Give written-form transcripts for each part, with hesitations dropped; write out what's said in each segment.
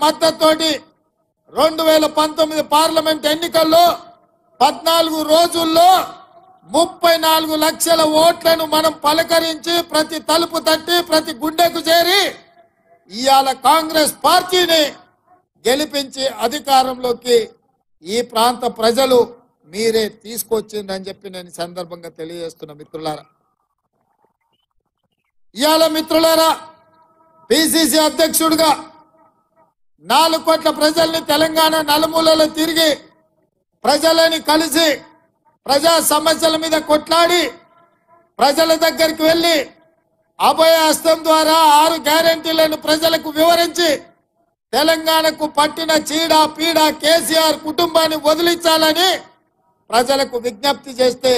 మద్దతుతోటి 2019 parliament ఎన్నికల్లో 14 రోజుల్లో 34 లక్షల ఓట్లను మనం పలకరించి ప్రతి తలుపు తట్టి ప్రతి గుండెకు చేరి ఇవాళ కాంగ్రెస్ పార్టీని గెలిపించి అధికారంలోకి ఈ ప్రాంత ప్రజలు మీరే తీసుకొచ్చిందని చెప్పి నేను సందర్భంగా తెలియజేస్తున్నా మిత్రులారా. ఇవాళ మిత్రులారా పిసిసి అధ్యక్షుడిగా 4 కోట్ల ప్రజల్ని తెలంగాణ నలుమూలలో తిరిగి ప్రజలని కలిసి ప్రజా సమస్యల మీద కొట్లాడి ప్రజల దగ్గరికి వెళ్ళి అభయ హస్తం ద్వారా 6 గ్యారెంటీలను ప్రజలకు వివరించి తెలంగాణకు పట్టిన చీడ పీడ కేసీఆర్ కుటుంబాన్ని వదిలించాలని ప్రజలకు విజ్ఞప్తి చేస్తే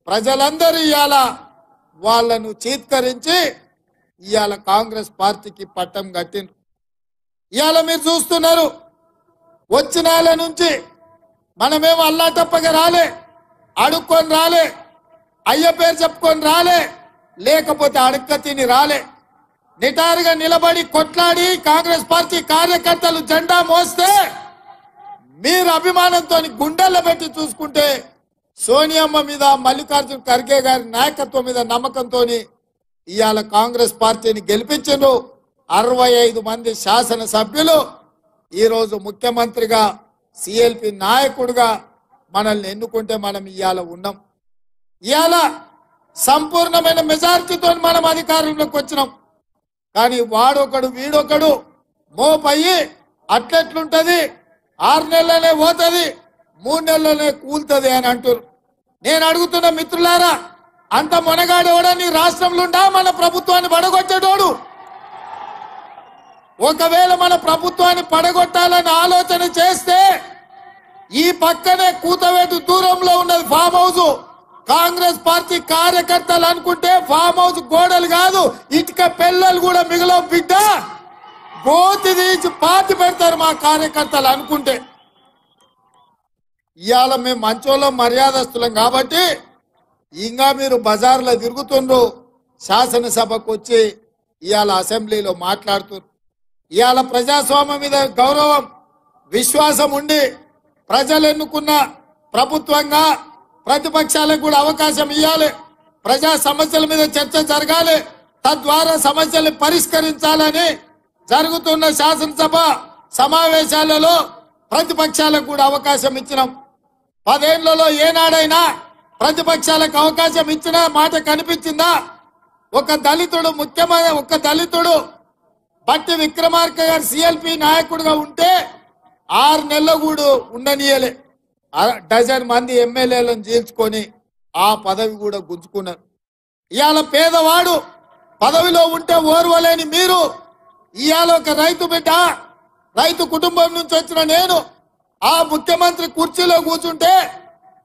ప్రజలందరూ ఇవాళ వాళ్ళను చీత్కరించి ఇవాళ కాంగ్రెస్ పార్టీకి పట్టం కట్టిండ్రు. ఇవాళ మీరు చూస్తున్నారు వచ్చిన నుంచి మనమేమో అల్లాటప్పగా రాలే, అడుక్కొని రాలే, అయ్య పేరు చెప్పుకొని రాలే, లేకపోతే అడుక్క తిని రాలే. నిటారుగా నిలబడి కొట్లాడి కాంగ్రెస్ పార్టీ కార్యకర్తలు జెండా మోస్తే మీరు అభిమానంతో గుండెల్లో పెట్టి చూసుకుంటే సోనియమ్మ మీద మల్లికార్జున ఖర్గే గారి నాయకత్వం మీద నమ్మకంతో ఇవాళ కాంగ్రెస్ పార్టీని గెలిపించారు. 65 మంది శాసనసభ్యులు ఈరోజు ముఖ్యమంత్రిగా సిఎల్పి నాయకుడిగా మనల్ని ఎన్నుకుంటే మనం ఇవాళ ఉన్నాం. ఇవాళ సంపూర్ణమైన మెజార్టీతో మనం అధికారంలోకి వచ్చినాం. కానీ వాడొకడు వీడొకడు మోపయ్యి అట్లెట్లుంటది, 6 నెలలనే పోతుంది, 3 నెలలనే కూలుతుంది అని అంటారు. నేను అడుగుతున్న మిత్రులారా, అంత మొనగాడేవాడా నీ రాష్ట్రంలో ఉండా మన ప్రభుత్వాన్ని పడగొట్టేటోడు? ఒకవేళ మన ప్రభుత్వాన్ని పడగొట్టాలని ఆలోచన చేస్తే ఈ పక్కనే కూతవేటు దూరంలో ఉన్నది ఫామ్ హౌస్. కాంగ్రెస్ పార్టీ కార్యకర్తలు అనుకుంటే ఫామ్ హౌస్ గోడలు కాదు, ఇటుక పిల్లలు కూడా మిగిలవు బిడ్డ, గోతి తీసి పాతి పెడతారు మా కార్యకర్తలు అనుకుంటే. ఇవాళ మేము మంచోళ్ళం మర్యాదస్తులం కాబట్టి ఇంకా మీరు బజార్లో తిరుగుతుండ్రు, శాసనసభకు వచ్చి ఇవాళ అసెంబ్లీలో మాట్లాడుతున్నారు. ఇవాళ ప్రజాస్వామ్యం మీద గౌరవం విశ్వాసం ఉండి ప్రజలు ఎన్నుకున్న ప్రభుత్వంగా ప్రతిపక్షాలకు కూడా అవకాశం ఇవ్వాలి, ప్రజా సమస్యల మీద చర్చ జరగాలి, తద్వారా సమస్యలు పరిష్కరించాలని జరుగుతున్న శాసనసభ సమావేశాలలో ప్రతిపక్షాలకు కూడా అవకాశం ఇచ్చినాం. 10 ఏళ్లలో ఏనాడైనా ప్రతిపక్షాలకు అవకాశం ఇచ్చిన మాట కనిపించిందా? ఒక దళితుడు బట్టి విక్రమార్క గారు సిఎల్పి నాయకుడిగా ఉంటే 6 నెలలు కూడా ఉండనీయలే. 12 మంది ఎమ్మెల్యేలను జీల్చుకొని ఆ పదవి కూడా గుంజుకున్నారు. ఇవాళ పేదవాడు పదవిలో ఉంటే ఓర్వలేని మీరు ఇవాళ ఒక రైతు బిడ్డ, రైతు కుటుంబం నుంచి వచ్చిన నేను ఆ ముఖ్యమంత్రి కుర్చీలో కూర్చుంటే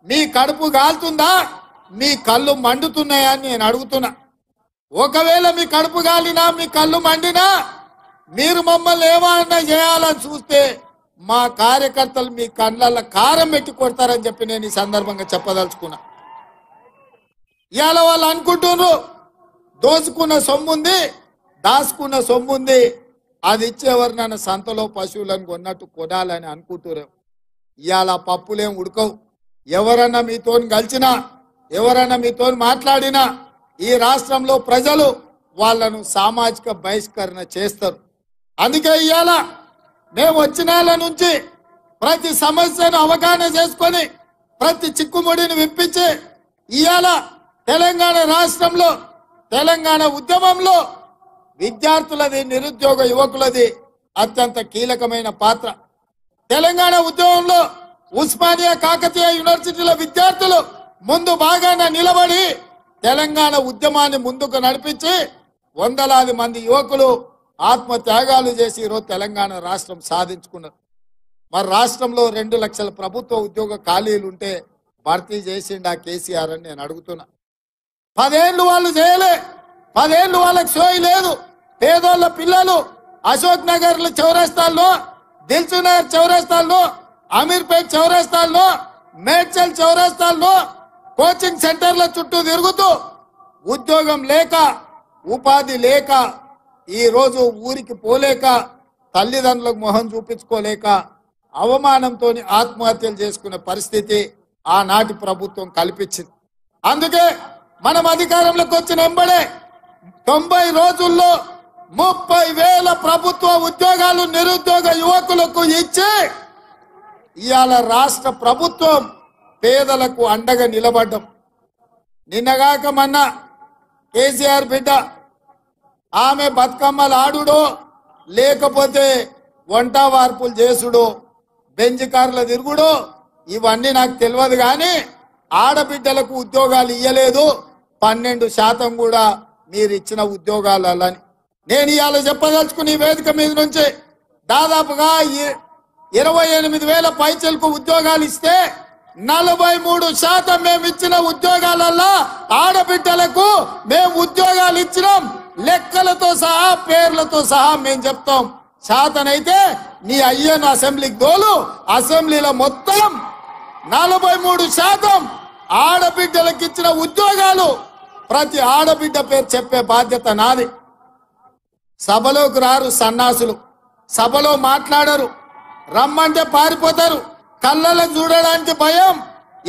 మీ కడుపు కాలుతుందా, మీ కళ్ళు మండుతున్నాయా అని నేను అడుగుతున్నా. ఒకవేళ మీ కడుపు కాలినా మీ కళ్ళు మండినా మీరు మమ్మల్ని ఏమన్నా చేయాలని చూస్తే మా కార్యకర్తలు మీ కళ్ళల్లో కారం పెట్టి కొడతారని చెప్పి నేను ఈ సందర్భంగా చెప్పదలుచుకున్నా. ఇవాళ వాళ్ళు అనుకుంటున్నారు దోచుకున్న సొమ్ముంది, దాచుకున్న సొమ్ముంది, అది ఇచ్చేవారు నన్ను సంతలో పశువులను కొన్నట్టు కొనాలని అనుకుంటున్నారు. ఇవాళ పప్పులేం ఉడకవు. ఎవరన్నా మీతో కలిసినా, ఎవరన్నా మీతో మాట్లాడినా ఈ రాష్ట్రంలో ప్రజలు వాళ్ళను సామాజిక బహిష్కరణ చేస్తారు. అందుకే ఇవాళ మేము వచ్చిన నుంచి ప్రతి సమస్యను అవగాహన చేసుకొని ప్రతి చిక్కుముడిని విప్పించి ఇవాళ తెలంగాణ రాష్ట్రంలో తెలంగాణ ఉద్యమంలో విద్యార్థులది, నిరుద్యోగ యువకులది అత్యంత కీలకమైన పాత్ర. తెలంగాణ ఉద్యమంలో ఉస్మానియా కాకతీయ యూనివర్సిటీల విద్యార్థులు ముందు బాగాన నిలబడి తెలంగాణ ఉద్యమాన్ని ముందుకు నడిపించి వందలాది మంది యువకులు ఆత్మత్యాగాలు చేసి ఈరోజు తెలంగాణ రాష్ట్రం సాధించుకున్నారు. మరి రాష్ట్రంలో 2 లక్షల ప్రభుత్వ ఉద్యోగ ఖాళీలు ఉంటే భర్తీ చేసిండా కేసీఆర్ అని నేను అడుగుతున్నా. 10 ఏళ్ళు వాళ్ళు చేయలే, 10 ఏళ్ళు వాళ్ళకి సోయి లేదు. పేదోళ్ళ పిల్లలు అశోక్ నగర్ చౌరస్తాల్లో, దిల్సునగర్ చౌరస్తాల్లో, అమీర్పేట్ చౌరస్తాల్లో, మేడ్చల్ చౌరస్తాల్లో కోచింగ్ సెంటర్ల చుట్టూ తిరుగుతూ ఉద్యోగం లేక, ఉపాధి లేక, ఈ రోజు ఊరికి పోలేక తల్లిదండ్రులకు మొహం చూపించుకోలేక అవమానంతో ఆత్మహత్యలు చేసుకునే పరిస్థితి ఆనాటి ప్రభుత్వం కల్పించింది. అందుకే మనం అధికారంలోకి వచ్చిన వెంబడే 90 రోజుల్లో 30,000 ప్రభుత్వ ఉద్యోగాలు నిరుద్యోగ యువకులకు ఇచ్చి ఇవాళ రాష్ట్ర ప్రభుత్వం పేదలకు అండగా నిలబడ్డం. నిన్నగాక మొన్న కేసీఆర్ బిడ్డ ఆమె బతుకమ్మలు ఆడుడో లేకపోతే వంట వార్పులు చేసుడో బెంజ్ కార్ల తిరుగుడో ఇవన్నీ నాకు తెలియదు, కానీ ఆడబిడ్డలకు ఉద్యోగాలు ఇయ్యలేదు. 12% కూడా మీరు ఇచ్చిన ఉద్యోగాలని నేను ఇవాళ చెప్పదలుచుకుని ఈ వేదిక మీద నుంచి దాదాపుగా 28,000 పైచలకు ఉద్యోగాలు ఇస్తే 43% మేము ఇచ్చిన ఉద్యోగాలలో ఆడబిడ్డలకు మేము ఉద్యోగాలు ఇచ్చినాం. లెక్కలతో సహా పేర్లతో సహా మేము చెప్తాం. శాతనైతే నీ అయ్యను అసెంబ్లీకి దోలు. అసెంబ్లీలో మొత్తం 43% ఆడబిడ్డలకు ఇచ్చిన ఉద్యోగాలు ప్రతి ఆడబిడ్డ పేరు చెప్పే బాధ్యత నాది. సభలోకి రారు సన్నాసులు, సభలో మాట్లాడరు, రమ్మంటే పారిపోతారు, కళ్ళలో చూడడానికి భయం,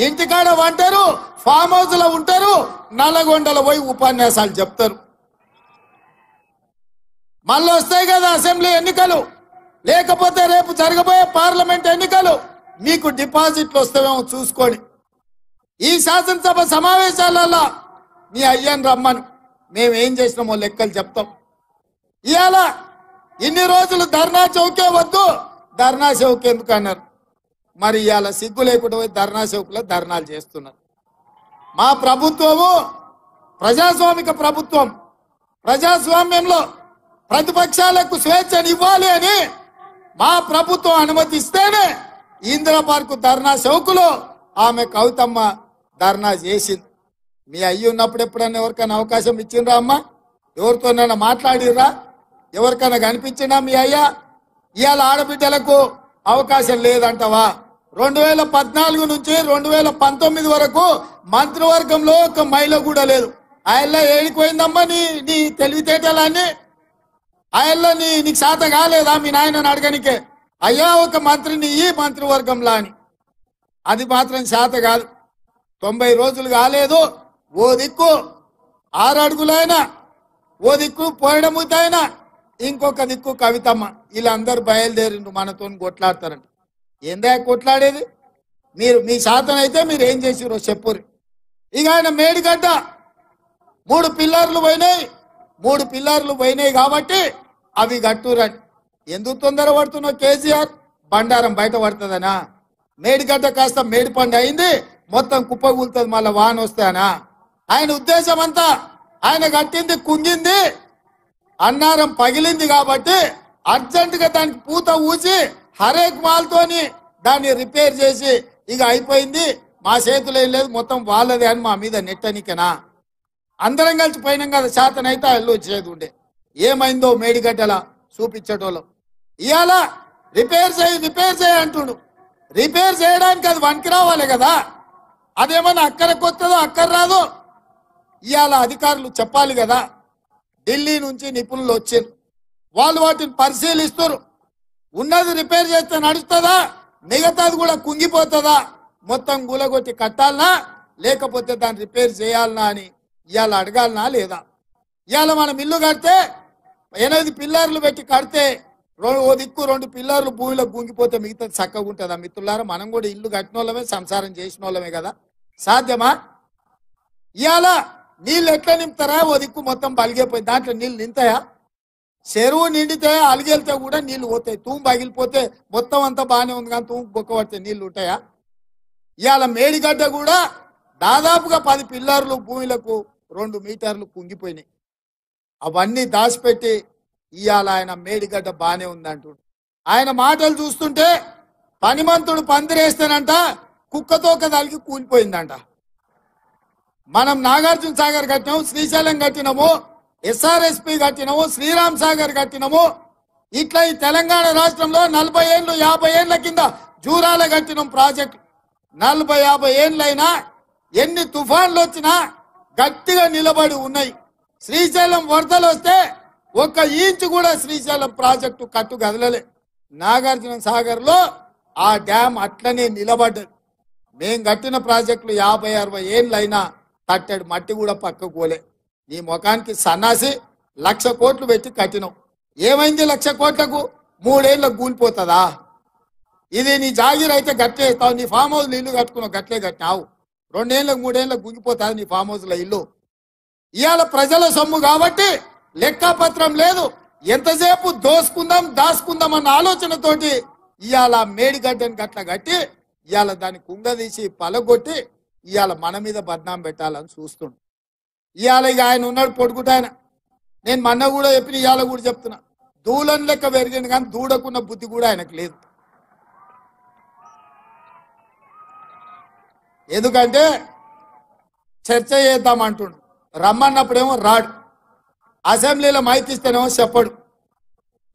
ఇంటికాడ వంటారు, ఫామ్ హౌస్ లో ఉంటారు, నల్లగొండలో పోయి ఉపన్యాసాలు చెప్తారు. మళ్ళీ వస్తాయి కదా అసెంబ్లీ ఎన్నికలు, లేకపోతే రేపు జరగబోయే పార్లమెంట్ ఎన్నికలు, మీకు డిపాజిట్లు వస్తావేమో చూసుకోండి. ఈ శాసనసభ సమావేశాలలో మీ అయ్యని రమ్మను, మేమేం చేసినామో లెక్కలు చెప్తాం. ఇవాళ ఇన్ని రోజులు ధర్నా చౌకే వద్దు, ధర్నా చౌక్ ఎందుకు అన్నారు. మరి ఇవాళ సిగ్గు లేకుండా పోయి ధర్నా చౌక్లో ధర్నాలు చేస్తున్నారు. మా ప్రభుత్వము ప్రజాస్వామిక ప్రభుత్వం. ప్రజాస్వామ్యంలో ప్రతిపక్షాలకు స్వేచ్ఛను ఇవ్వాలి అని మా ప్రభుత్వం అనుమతిస్తేనే ఇందిరా పార్కు ధర్నా చౌకులో ఆమె కవితమ్మ ధర్నా చేసింది. మీ అయ్యి ఉన్నప్పుడు ఎప్పుడైనా ఎవరికైనా అవకాశం ఇచ్చిండ్రా అమ్మ? ఎవరితోనైనా మాట్లాడిర్రా? ఎవరికైనా కనిపించినా మీ అయ్యా? ఇవాళ ఆడబిడ్డలకు అవకాశం లేదంటవా? 2014 నుంచి 2019 వరకు మంత్రివర్గంలో ఒక మహిళ కూడా లేదు. ఆయల్లో ఏడిపోయిందమ్మా నీ తెలివితేటలన్నీ? ఆయల్లో నీకు శాత కాలేదా మీ నాయనని అడగనికే? అయ్యా ఒక మంత్రిని ఈ మంత్రివర్గంలా అని. అది మాత్రం శాత కాదు. 90 రోజులు కాలేదు. ఓ దిక్కు 6 అడుగులైనా, ఓ దిక్కు పోయడముతైనా, ఇంకొక దిక్కు కవితమ్మ. వీళ్ళందరూ బయలుదేరిండు మనతో కొట్లాడతారంట. ఏందా కొట్లాడేది? మీరు మీ శాతం అయితే మీరు ఏం చేసిరో చెప్పురు. ఇక ఆయన మేడిగడ్డ 3 పిల్లర్లు పోయినాయి. 3 పిల్లర్లు పోయినాయి కాబట్టి అవి గట్టురని. ఎందుకు తొందర పడుతున్నావు కేసీఆర్? బండారం బయట పడుతుందనా? మేడిగడ్డ కాస్త మేడిపండు అయింది, మొత్తం కుప్పగూలుతుంది మళ్ళీ వాన వస్తానా? ఆయన ఉద్దేశం అంతా ఆయన కట్టింది కుంగింది, అన్నారం పగిలింది కాబట్టి అర్జెంటుగా దానికి పూత ఊసి హరేక్ మాల్తోని దాన్ని రిపేర్ చేసి ఇక అయిపోయింది, మా చేతులు ఏం లేదు, మొత్తం వాళ్ళదే అని మా మీద నెట్టనికనా? అందరం కలిసి పోయినాం కదా, శాతనైతే అల్లు వచ్చేది ఉండే. ఏమైందో మేడిగడ్డలా చూపించటోళ్ళం. ఇవాళ రిపేర్ చేయి అంటుండు. రిపేర్ చేయడానికి అది వనికి రావాలి కదా. అదేమన్నా అక్కడికి వస్తుందో అక్కర రాదో ఇవాళ అధికారులు చెప్పాలి కదా. ఢిల్లీ నుంచి నిపుణులు వచ్చారు, వాళ్ళు వాటిని పరిశీలిస్తారు. ఉన్నది రిపేర్ చేస్తే నడుస్తుందా, మిగతాది కూడా కుంగిపోతుందా, మొత్తం గులగొట్టి కట్టాలనా లేకపోతే దాన్ని రిపేర్ చేయాలనా అని ఇవాళ అడగాలనా లేదా? ఇవాళ మనం ఇల్లు కడితే 8 పిల్లర్లు పెట్టి కడితే ఓ దిక్కు 2 పిల్లర్లు భూమిలో గుంగిపోతే మిగతాది చక్కగా ఉంటుందా? మిత్రులారా, మనం కూడా ఇల్లు కట్టిన వాళ్ళమే, సంసారం చేసిన వాళ్ళమే కదా. సాధ్యమా? ఇవాళ నీళ్ళు ఎట్లా నింపుతారా? ఓ దిక్కు మొత్తం బలిగిపోయి దాంట్లో నీళ్ళు నింతాయా? చెరువు నిండితే అలిగెళ్తే కూడా నీళ్లు పోతాయి. తూము పగిలిపోతే మొత్తం అంతా బాగానే ఉంది కానీ తూము బొక్క పడితే నీళ్లు ఉంటాయా? ఇవాళ మేడిగడ్డ కూడా దాదాపుగా 10 పిల్లర్లు భూమిలకు 2 మీటర్లు కుంగిపోయినాయి. అవన్నీ దాచిపెట్టి ఇవాళ ఆయన మేడిగడ్డ బాగానే ఉందంటుండు. ఆయన మాటలు చూస్తుంటే పనిమంతుడు పందిరేస్తేనంట కుక్కతో కదలికి కూలిపోయిందంట. మనం నాగార్జున సాగర్ కట్టినాము, శ్రీశైలం కట్టినాము, ఎస్ఆర్ఎస్పి కట్టినాము, శ్రీరామ్ సాగర్ కట్టినాము. ఇట్లా ఈ తెలంగాణ రాష్ట్రంలో 40 ఏళ్ళు 50 ఏళ్ల కింద జూరాల కట్టినాం ప్రాజెక్టు. 40-50 ఏళ్ళైనా ఎన్ని తుఫాన్లు వచ్చినా గట్టిగా నిలబడి ఉన్నాయి. శ్రీశైలం వరదలు వస్తే ఒక్క ఇంచు కూడా శ్రీశైలం ప్రాజెక్టు కట్టు కదలలే. నాగార్జున సాగర్ లో ఆ డ్యామ్ అట్లనే నిలబడ్డది. మేం కట్టిన ప్రాజెక్టులు 50-60 ఏళ్ళైనా కట్టాడు మట్టి కూడా పక్కకు పోలే. నీ ముఖానికి సన్నాసి 1,00,000 కోట్లు పెట్టి కట్టినావు. ఏమైంది 1,00,000 కోట్లకు? 3 ఏళ్ళకు కూలిపోతుందా? ఇది నీ జాగీర్ అయితే గట్టేస్తావు. నీ ఫామ్ హౌస్ ఇల్లు కట్టుకున్నావు, గట్లే కట్టినావు. 2 ఏళ్ళకు 3 ఏళ్ళకు గుంగిపోతుంది నీ ఫామ్ హౌస్ లో ఇల్లు. ఇవాళ ప్రజల సొమ్ము కాబట్టి లెక్కపత్రం లేదు. ఎంతసేపు దోసుకుందాం దాచుకుందాం అన్న ఆలోచనతోటి ఇవాళ మేడిగడ్డని గట్ల కట్టి ఇవాళ దాన్ని కుంగదీసి పలగొట్టి ఇవాళ మన మీద బద్నాం పెట్టాలని చూస్తుండు. ఇవాళ ఇక ఆయన ఉన్నాడు పొడుగుట ఆయన. నేను మొన్న కూడా చెప్పిన, ఇవాళ కూడా చెప్తున్నా, దూలం లెక్క పెరిగింది కానీ దూడకున్న బుద్ధి కూడా ఆయనకు లేదు. ఎందుకంటే చర్చ చేద్దాం అంటుండు, రమ్మన్నప్పుడేమో రాడు, అసెంబ్లీలో మైక్ ఇస్తేనేమో చెప్పడు.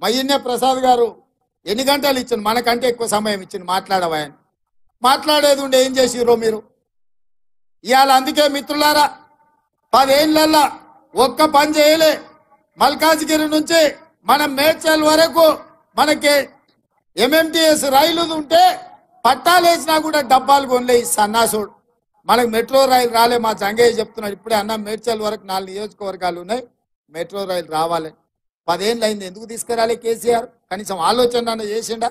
మయ్యన్నే ప్రసాద్ గారు ఎన్ని గంటలు ఇచ్చిండు, మనకంటే ఎక్కువ సమయం ఇచ్చిండు మాట్లాడవాయని. మాట్లాడేది ఉండే ఏం చేసిర్రో మీరు ఇవాళ. అందుకే మిత్రులారా, 10 ఏళ్ళల్లో ఒక్క పని చేయలే. మల్కాజ్గిరి నుంచి మనం మేడ్చల్ వరకు మనకి ఎంఎంటీఎస్ రైలు ఉంటే పట్టాలేసినా కూడా డబ్బాలు కొనలే ఈ సన్నాసుడు. మనకు మెట్రో రైలు రాలే. మా జంగయ్య చెప్తున్నాడు ఇప్పుడే, అన్న మేడ్చల్ వరకు 4 నియోజకవర్గాలు ఉన్నాయి, మెట్రో రైలు రావాలి. 10 ఏళ్ళు అయింది, ఎందుకు తీసుకురాలే కేసీఆర్? కనీసం ఆలోచన చేసిండా?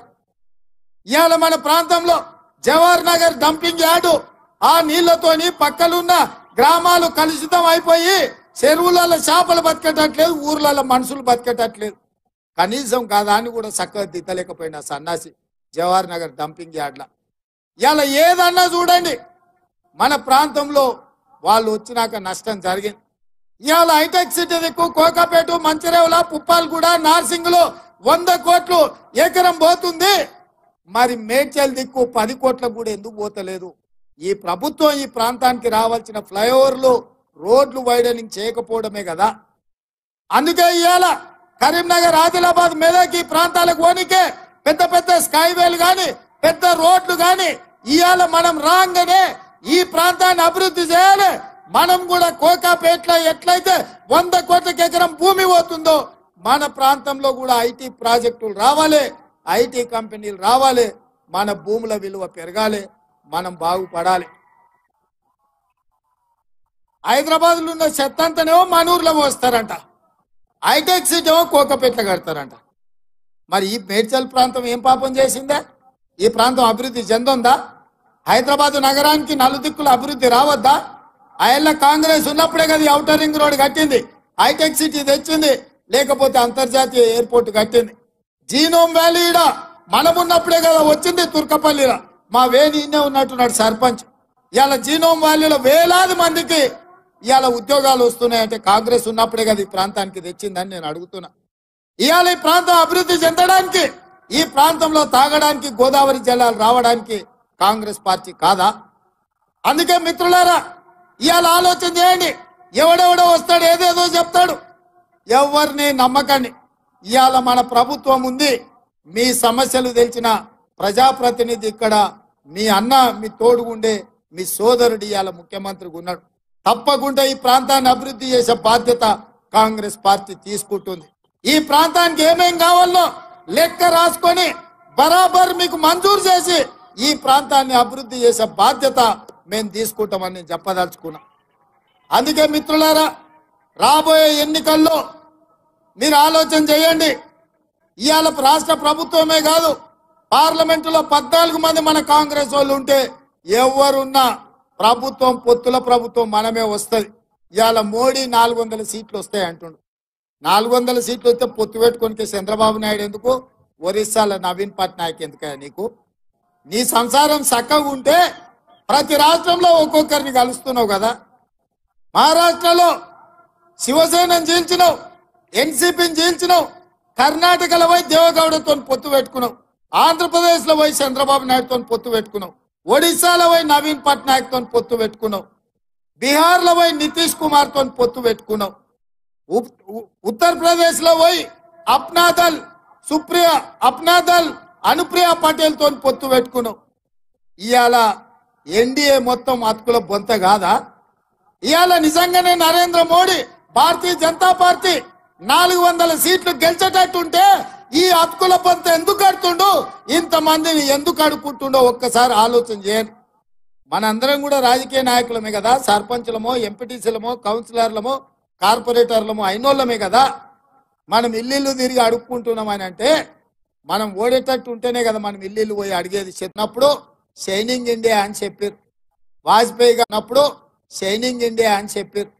ఇవాళ మన ప్రాంతంలో జవహర్ నగర్ డంపింగ్ యార్డు, ఆ నీళ్లతోని పక్కలున్న గ్రామాలు కలుషితం అయిపోయి చెరువులలో చేపలు బతికేటట్లేదు, ఊర్లలో మనుషులు బతికేటట్లేదు. కనీసం కాదాన్ని కూడా చక్కగా దిద్దలేకపోయినా సన్నాసి జవహర్ నగర్ డంపింగ్ యార్డ్ల. ఇలా ఏదన్నా చూడండి మన ప్రాంతంలో వాళ్ళు వచ్చినాక నష్టం జరిగింది. ఇవాళ హైటెక్ సిటీ దిక్కు కోకాపేట, మంచిరేవుల, పుప్పాలగూడ, నార్సింగ్లో 100 కోట్లు ఎకరం పోతుంది. మరి మేడ్చల్ దిక్కు 10 కోట్లకు కూడా ఎందుకు పోతలేదు? ఈ ప్రభుత్వం ఈ ప్రాంతానికి రావాల్సిన ఫ్లైఓవర్లు, రోడ్లు వైడనింగ్ చేయకపోవడమే కదా. అందుకే ఇవాళ కరీంనగర్, ఆదిలాబాద్, మెదక్ ఈ ప్రాంతాలకు పోనీకే పెద్ద పెద్ద స్కైవేలు కానీ పెద్ద రోడ్లు కానీ ఇవాళ మనం రాగానే ఈ ప్రాంతాన్ని అభివృద్ధి చేయాలి. మనం కూడా కోకాపేటలో ఎట్లయితే 100 కోట్లకు ఎకరం భూమి పోతుందో మన ప్రాంతంలో కూడా ఐటీ ప్రాజెక్టులు రావాలి, ఐటీ కంపెనీలు రావాలి, మన భూముల విలువ పెరగాలి, మనం బాగుపడాలి. హైదరాబాద్లో ఉన్న చెత్తంతనేమో మన ఊర్లో మోస్తారంట, హైటెక్ సిటీ ఏమో కోకపేటలో కడతారంట. మరి ఈ మేడ్చల్ ప్రాంతం ఏం పాపం చేసిందా? ఈ ప్రాంతం అభివృద్ధి చెందుందా? హైదరాబాద్ నగరానికి నలుదిక్కుల అభివృద్ధి రావద్దా? ఆయల్ల కాంగ్రెస్ ఉన్నప్పుడే కదా ఔటర్ రింగ్ రోడ్ కట్టింది, హైటెక్ సిటీ తెచ్చింది, లేకపోతే అంతర్జాతీయ ఎయిర్పోర్ట్ కట్టింది. జీనోమ్ వ్యాలీ మనం ఉన్నప్పుడే కదా వచ్చింది తుర్కపల్లిలో. మా వేణి ఇన్నే ఉన్నట్టున్నాడు సర్పంచ్. ఇవాళ జీనోమ్ వ్యాలీలో వేలాది మందికి ఇవాళ ఉద్యోగాలు వస్తున్నాయంటే కాంగ్రెస్ ఉన్నప్పుడే కదా ఈ ప్రాంతానికి తెచ్చిందని నేను అడుగుతున్నా. ఇవాళ ఈ ప్రాంతం అభివృద్ధి చెందడానికి, ఈ ప్రాంతంలో తాగడానికి గోదావరి జలాలు రావడానికి కాంగ్రెస్ పార్టీ కాదా? అందుకే మిత్రులారా ఇవాళ ఆలోచన చేయండి. ఎవడెవడో వస్తాడు, ఏదేదో చెప్తాడు, ఎవరిని నమ్మకండి. ఇవాళ మన ప్రభుత్వం ఉంది, మీ సమస్యలు తెలిసిన ప్రజాప్రతినిధి ఇక్కడ మీ అన్న, మీ తోడుగుండే మీ సోదరుడు ఇవాళ ముఖ్యమంత్రిగా ఉన్నాడు. తప్పకుండా ఈ ప్రాంతాన్ని అభివృద్ధి చేసే బాధ్యత కాంగ్రెస్ పార్టీ తీసుకుంటుంది. ఈ ప్రాంతానికి ఏమేం కావాలో లెక్క రాసుకొని బరాబర్ మీకు మంజూరు చేసి ఈ ప్రాంతాన్ని అభివృద్ధి చేసే బాధ్యత మేము తీసుకుంటామని నేను చెప్పదలుచుకున్నా. అందుకే మిత్రులారా రాబోయే ఎన్నికల్లో మీరు ఆలోచన చేయండి. ఇవాళ రాష్ట్ర ప్రభుత్వమే కాదు, పార్లమెంటులో 14 మంది మన కాంగ్రెస్ వాళ్ళు ఉంటే ఎవరున్నా ప్రభుత్వం, పొత్తుల ప్రభుత్వం మనమే వస్తుంది. ఇవాళ మోడీ 400 సీట్లు వస్తాయి అంటుండు. 400 సీట్లు వస్తే పొత్తు పెట్టుకొని చంద్రబాబు నాయుడు ఎందుకు, ఒరిస్సాలో నవీన్ పట్నాయక్ ఎందుకయ్యా నీకు? నీ సంసారం చక్కగా ఉంటే ప్రతి రాష్ట్రంలో ఒక్కొక్కరిని కలుస్తున్నావు కదా. మహారాష్ట్రలో శివసేనని చీల్చినావు, ఎన్సీపీని చీల్చినావు, కర్ణాటకలో పోయి దేవగౌడతో పొత్తు పెట్టుకున్నావు, ఆంధ్రప్రదేశ్లో పోయి చంద్రబాబు నాయుడుతో పొత్తు పెట్టుకున్నావు, ఒడిశాలో పోయి నవీన్ పట్నాయక్ తో పొత్తు పెట్టుకున్నావు, బీహార్లో పోయి నితీష్ కుమార్ తో పొత్తు పెట్టుకున్నావు, ఉత్తరప్రదేశ్ లో పోయి అప్నాదల్ సుప్రియ అప్నాదల్ అనుప్రియ పటేల్ తో పొత్తు పెట్టుకున్నావు. ఇవాళ ఎన్డీఏ మొత్తం అతుకుల బొంత కాదా? ఇవాళ నిజంగానే నరేంద్ర మోడీ, భారతీయ జనతా పార్టీ 400 సీట్లు గెలిచేటట్టుంటే ఈ హక్కుల పంత ఎందుకు కడుతుండు, ఇంతమందిని ఎందుకు అడుక్కుంటుండో ఒక్కసారి ఆలోచన చేయండి. మనందరం కూడా రాజకీయ నాయకులమే కదా, సర్పంచులమో ఎంపీటీసీలమో కౌన్సిలర్లమో కార్పొరేటర్లమో అయినోళ్ళమే కదా. మనం ఇల్లు తిరిగి అడుక్కుంటున్నామని అంటే మనం ఓడేటట్టు ఉంటేనే కదా మనం ఇల్లు పోయి అడిగేది. చెప్పినప్పుడు షైనింగ్ ఇండియా అని చెప్పారు, వాజ్పేయి గారినప్పుడు షైనింగ్ ఇండియా అని చెప్పారు.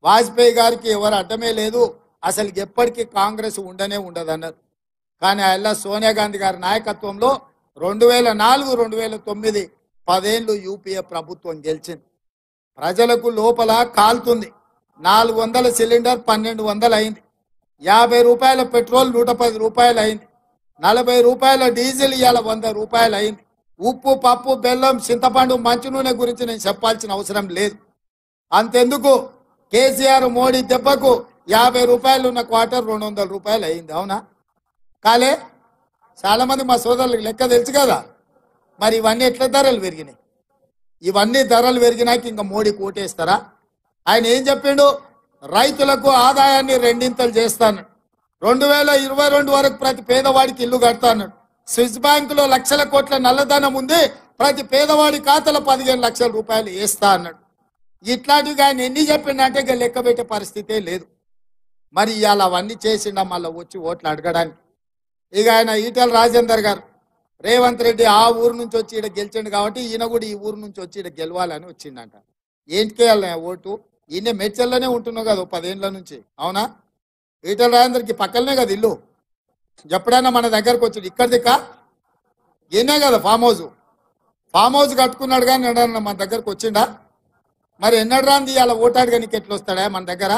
వాజ్పేయి గారికి ఎవరు అడ్డమే లేదు, అసలు ఎప్పటికీ కాంగ్రెస్ ఉండనే ఉండదన్నారు. కానీ అలా సోనియా గాంధీ గారి నాయకత్వంలో 2004, 2009 10 ఏళ్ళు యూపీఏ ప్రభుత్వం గెలిచింది. ప్రజలకు లోపల కాలుతుంది. 400 సిలిండర్ 1200 అయింది, 50 రూపాయల పెట్రోల్ 110 రూపాయలు అయింది, 40 రూపాయల డీజిల్ ఇవాళ 100 రూపాయలు అయింది. ఉప్పు పప్పు బెల్లం చింతపండు మంచి నూనె గురించి నేను చెప్పాల్సిన అవసరం లేదు. అంతెందుకు కేసీఆర్ మోడీ దెబ్బకు 50 రూపాయలు ఉన్న క్వార్టర్ 200 రూపాయలు అయింది. అవునా కాలే? చాలా మంది మా సోదరులకు లెక్క తెలుసు కదా. మరి ఇవన్నీ ఎట్లా ధరలు పెరిగినాయి? ఇవన్నీ ధరలు పెరిగినాక ఇంకా మోడీ కోటేస్తారా? ఆయన ఏం చెప్పిండు, రైతులకు ఆదాయాన్ని 2 ఇంతలు చేస్తాను, 2022 వరకు ప్రతి పేదవాడికి ఇల్లు కడతాను, స్విస్ బ్యాంకులో లక్షల కోట్ల నల్లధనం ఉంది, ప్రతి పేదవాడి ఖాతాలో 15 లక్షల రూపాయలు వేస్తా అన్నాడు. ఇట్లాంటివి ఆయన ఎన్ని చెప్పిండంటే ఇక లెక్క పెట్టే పరిస్థితే లేదు. మరి ఇవాళ అవన్నీ చేసిండ మళ్ళీ వచ్చి ఓట్లు అడగడానికి. ఇక ఆయన ఈటెల రాజేందర్ గారు, రేవంత్ రెడ్డి ఆ ఊరు నుంచి వచ్చి ఇక్కడ గెలిచిండు కాబట్టి ఈయన కూడా ఈ ఊరు నుంచి వచ్చి ఇక్కడ గెలవాలని వచ్చిండంట. ఏంటికేయాలి ఓటు? ఈయన మేడ్చల్లోనే ఉంటున్నావు కదా 10 ఏళ్ళ నుంచి. అవునా? ఈటెల రాజేందర్కి పక్కనే కదా ఇల్లు. ఎప్పుడైనా మన దగ్గరకు వచ్చి ఇక్కడ దిక్క ఈయనే కదా ఫామ్ హౌస్ కట్టుకున్నాడు కానీ ఎన్నడన్నా మన దగ్గరకు వచ్చిండా? మరి ఎన్నడు రాంది ఇవాళ ఓటాడుగా నీకు ఎట్లా వస్తాడా మన దగ్గర?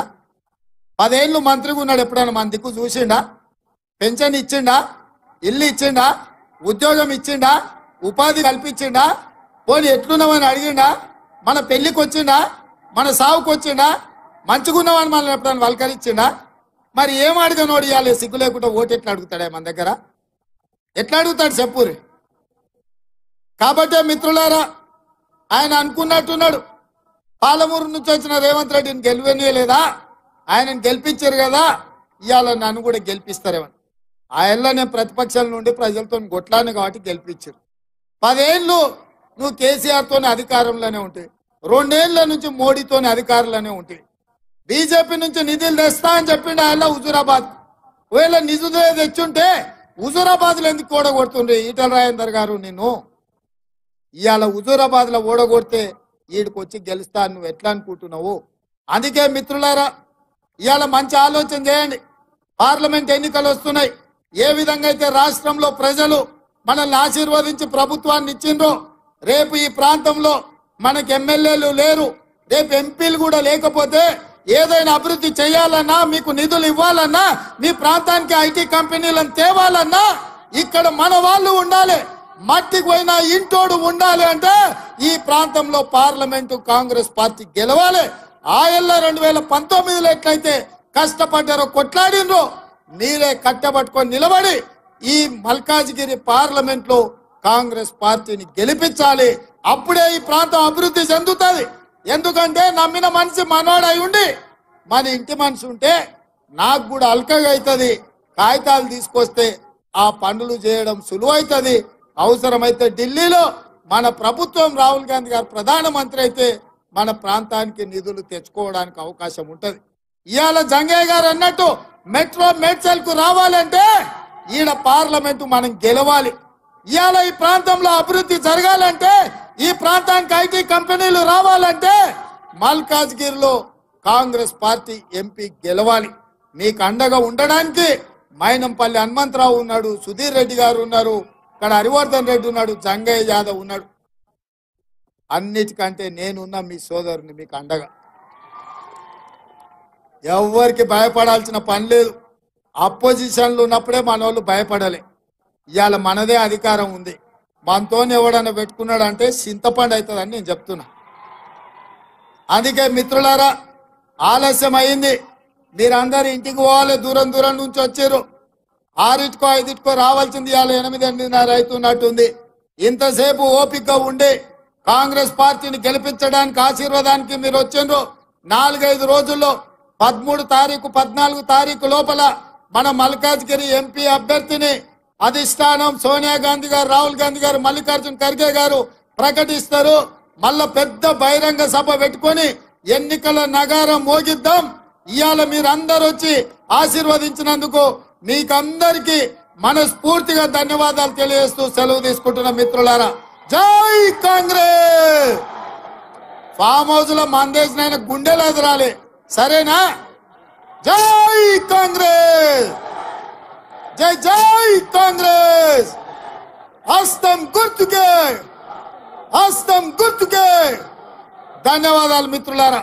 10 ఏళ్ళు మంత్రిగా ఉన్నాడు, ఎప్పుడైనా మన దిక్కు చూసిండా? పెన్షన్ ఇచ్చిండా? ఇల్లు ఇచ్చిండా? ఉద్యోగం ఇచ్చిండా? ఉపాధి కల్పించిండా? పోనీ ఎట్లున్నామని అడిగిండా? మన పెళ్లికి వచ్చిండా? మన సావుకు వచ్చిండా? మంచిగున్నామని మనల్ని ఎప్పుడైనా వల్కరించిండా? మరి ఏం అడిగానోడు ఇవాళ సిగ్గు లేకుండా ఓటు ఎట్లా అడుగుతాడా మన దగ్గర? ఎట్లా అడుగుతాడు చెప్పురి? కాబట్టే మిత్రులారా, ఆయన అనుకున్నట్టున్నాడు, పాలమూరు నుంచి వచ్చిన రేవంత్ రెడ్డిని గెలివనీయలేదా, ఆయనను గెలిపించారు కదా, ఇవాళ నన్ను కూడా గెలిపిస్తారేమని. ఆయనలో నేను ప్రతిపక్షాల నుండి ప్రజలతో కొట్లాను కాబట్టి గెలిపించారు. 10 ఏళ్ళు నువ్వు కేసీఆర్తోనే అధికారంలోనే ఉంటాయి, 2 ఏళ్ల నుంచి మోడీతోనే అధికారంలోనే ఉంటాయి. బీజేపీ నుంచి నిధులు తెస్తా అని చెప్పిండు ఆయన హుజూరాబాద్. ఒకవేళ నిధులు తెచ్చుంటే హుజూరాబాద్లో ఎందుకు ఓడగొడుతుండ్రు ఈటెల రాజేందర్ గారు? నిన్ను ఇవాళ హుజూరాబాద్లో ఓడగొడితే ఈడికి వచ్చి గెలుస్తా నువ్వు ఎట్లా అనుకుంటున్నావు? అందుకే మిత్రులారా, ఇవాళ మంచి ఆలోచన చేయండి. పార్లమెంట్ ఎన్నికలు వస్తున్నాయి. ఏ విధంగా అయితే రాష్ట్రంలో ప్రజలు మనల్ని ఆశీర్వదించి ప్రభుత్వాన్ని ఇచ్చిండ్రో, రేపు ఈ ప్రాంతంలో మనకి ఎమ్మెల్యేలు లేరు, రేపు ఎంపీలు కూడా లేకపోతే ఏదైనా అభివృద్ధి చేయాలన్నా, మీకు నిధులు ఇవ్వాలన్నా, మీ ప్రాంతానికి ఐటీ కంపెనీలను తేవాలన్నా ఇక్కడ మన వాళ్ళు ఉండాలి. మట్టికి పోయినా ఇంటోడు ఉండాలి అంటే ఈ ప్రాంతంలో పార్లమెంటు కాంగ్రెస్ పార్టీ గెలవాలి. ఆయల్ల 2019లో ఎట్లయితే కష్టపడ్డారో కొట్లాడినరో మీరే కట్టబట్టుకొని నిలబడి ఈ మల్కాజ్గిరి పార్లమెంట్ లో కాంగ్రెస్ పార్టీని గెలిపించాలి. అప్పుడే ఈ ప్రాంతం అభివృద్ధి చెందుతుంది. ఎందుకంటే నమ్మిన మనిషి మనోడై ఉండి మన ఇంటి మనిషి ఉంటే నాకు కూడా అల్కగా అవుతుంది. కాగితాలు తీసుకొస్తే ఆ పనులు చేయడం సులువైతుంది. అవసరమైతే ఢిల్లీలో మన ప్రభుత్వం రాహుల్ గాంధీ గారు ప్రధానమంత్రి అయితే మన ప్రాంతానికి నిధులు తెచ్చుకోవడానికి అవకాశం ఉంటుంది. ఇవాళ జంగయ్య గారు అన్నట్టు మెట్రో మేడ్చల్ కు రావాలంటే ఈడ పార్లమెంటు మనం గెలవాలి. ఇవాళ ఈ ప్రాంతంలో అభివృద్ధి జరగాలంటే, ఈ ప్రాంతానికి ఐటీ కంపెనీలు రావాలంటే మల్కాజ్గిరిలో కాంగ్రెస్ పార్టీ ఎంపీ గెలవాలి. మీకు అండగా ఉండడానికి మైనంపల్లి హనుమంతరావు ఉన్నాడు, సుధీర్ రెడ్డి గారు ఉన్నారు, ఇక్కడ హరివర్ధన్ రెడ్డి ఉన్నాడు, జంగయ్య యాదవ్ ఉన్నాడు. అన్నిటికంటే నేనున్నా మీ సోదరుని మీకు అండగా. ఎవరికి భయపడాల్సిన పని లేదు. అపోజిషన్లు ఉన్నప్పుడే మన వాళ్ళు భయపడాలి. ఇవాళ మనదే అధికారం ఉంది. మనతో ఎవడన్నా పెట్టుకున్నాడంటే చింతపండు అవుతుందని నేను చెప్తున్నా. అందుకే మిత్రులారా, ఆలస్యం అయింది. మీరందరూ ఇంటికి పోవాలి. దూరం దూరం నుంచి వచ్చారు. 6 5 రావాల్సింది ఇవాళ 8 8:30 అవుతున్నట్టుంది. ఇంతసేపు ఓపిక ఉండి కాంగ్రెస్ పార్టీని గెలిపించడానికి ఆశీర్వాదానికి మీరు వచ్చిండ్రు. 4 5 రోజుల్లో 13 తారీఖు 14 తారీఖు లోపల మన మల్కాజ్గిరి ఎంపీ అభ్యర్థిని అధిష్టానం సోనియా గాంధీ గారు, రాహుల్ గాంధీ గారు, మల్లికార్జున్ ఖర్గే గారు ప్రకటిస్తారు. మళ్ళా పెద్ద బహిరంగ సభ పెట్టుకొని ఎన్నికల నగారం మోగిద్దాం. ఇవాళ మీరందరూ వచ్చి ఆశీర్వదించినందుకు మీకందరికీ మనస్ఫూర్తిగా ధన్యవాదాలు తెలియజేస్తూ సెలవు తీసుకుంటున్న మిత్రులారా, జై కాంగ్రెస్. ఫామ్ హౌస్ లో మందేసిన గుండెలు ఎదురాలి, సరేనా? జై కాంగ్రెస్, జై జై కాంగ్రెస్. హస్తం గుర్తుకే, హస్తం గుర్తుకే. ధన్యవాదాలు మిత్రులారా.